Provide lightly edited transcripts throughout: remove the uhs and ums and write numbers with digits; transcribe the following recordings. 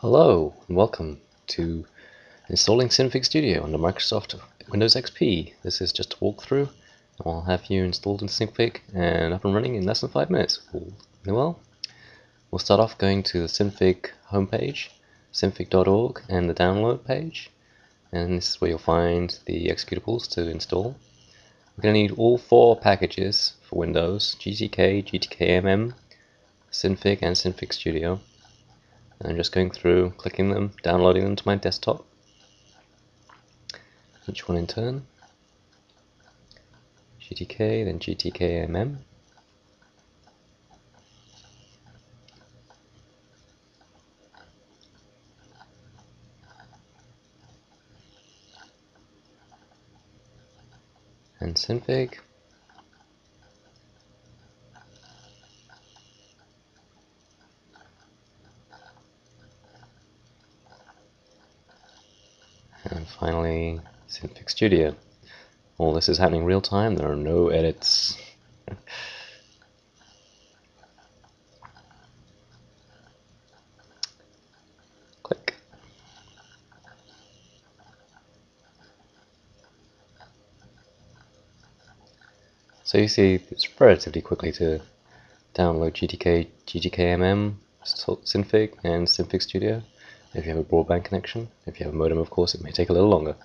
Hello and welcome to installing Synfig Studio under Microsoft Windows XP. This is just a walkthrough, and I'll have you installed in Synfig and up and running in less than 5 minutes. Well, we'll start off going to the Synfig homepage, synfig.org, and the download page, and this is where you'll find the executables to install. We're going to need all 4 packages for Windows: GTK, GTK-MM, Synfig, and Synfig Studio. And I'm just going through, clicking them, downloading them to my desktop, each one in turn. GTK, then GTK-MM, and Synfig, and finally Synfig Studio. All this is happening real time, there are no edits. Click. So you see it's relatively quickly to download GTK, GTK-MM, Synfig, and Synfig Studio. If you have a broadband connection. If you have a modem, of course, it may take a little longer.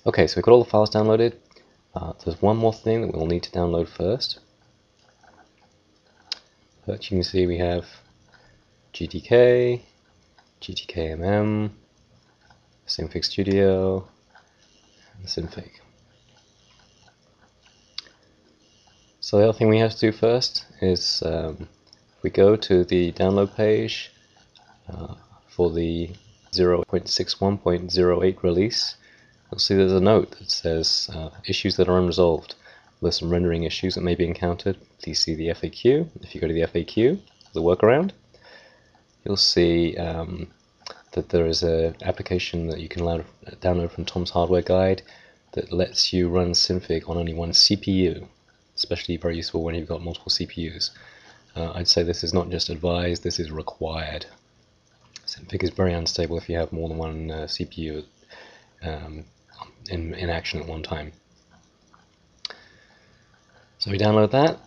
Okay, so we've got all the files downloaded. There's one more thing that we'll need to download first. But you can see we have GTK, GTK-MM, Synfig Studio, and Synfig. So the other thing we have to do first is if we go to the download page for the 0.61.08 release, you'll see there's a note that says issues that are unresolved. There's some rendering issues that may be encountered. Please see the FAQ. If you go to the FAQ, the workaround, you'll see that there is an application that you can download from Tom's Hardware Guide that lets you run Synfig on only one CPU. Especially very useful when you've got multiple CPUs. I'd say this is not just advised, this is required. Synfig is very unstable if you have more than one CPU in action at one time. So we download that.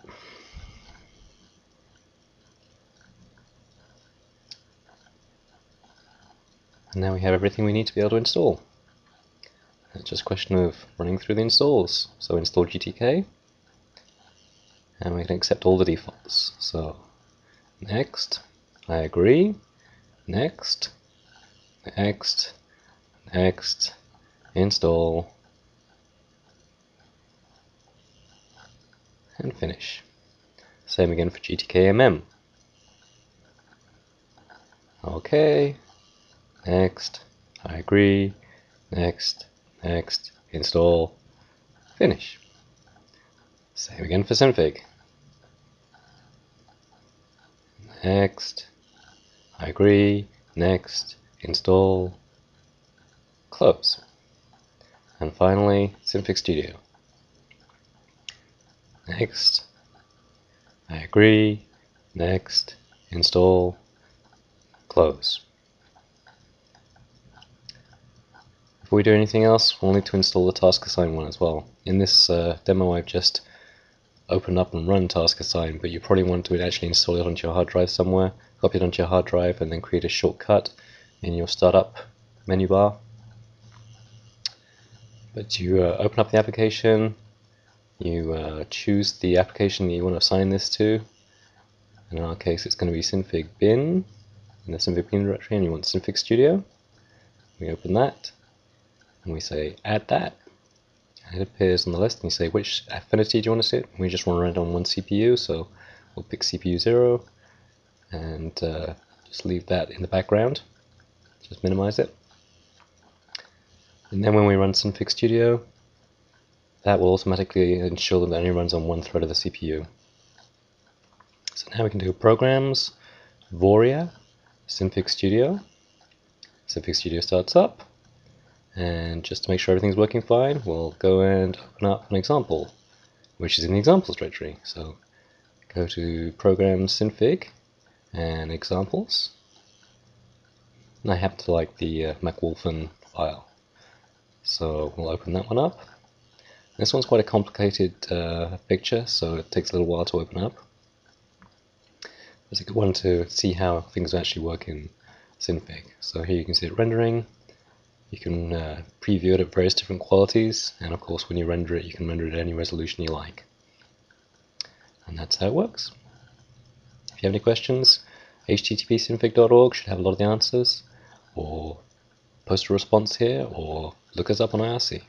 And now we have everything we need to be able to install. It's just a question of running through the installs. So install GTK. And we can accept all the defaults. So next, I agree, next, next, next, install, and finish. Same again for GTK-MM. Okay, next, I agree, next, next, install, finish. Same again for Synfig. Next, I agree, next, install, close. And finally, Synfig Studio. Next, I agree, next, install, close. Before we do anything else, we'll need to install the task assign one as well. In this demo I've just open up and run task assign, but you probably want to actually install it onto your hard drive somewhere, copy it onto your hard drive, and then create a shortcut in your startup menu bar. But you open up the application, you choose the application that you want to assign this to. In our case it's going to be Synfig bin, in the Synfig bin directory, and you want Synfig Studio. We open that, and we say add that. It appears on the list, and you say which affinity do you want to set. We just want to run it on one CPU, so we'll pick CPU 0 and just leave that in the background. Just minimize it. And then when we run Synfig Studio, that will automatically ensure that it only runs on one thread of the CPU. So now we can do programs, Voria, Synfig Studio. Synfig Studio starts up. And just to make sure everything's working fine, we'll go and open up an example, which is in the examples directory. So go to Programs, Synfig, and Examples. and I happen to like the MacWolfen file. So we'll open that one up. This one's quite a complicated picture, so it takes a little while to open up. It's a good one to see how things actually work in Synfig. So here you can see it rendering. You can preview it at various different qualities, and of course when you render it, you can render it at any resolution you like. And that's how it works. If you have any questions, http://synfig.org should have a lot of the answers, or post a response here, or look us up on IRC.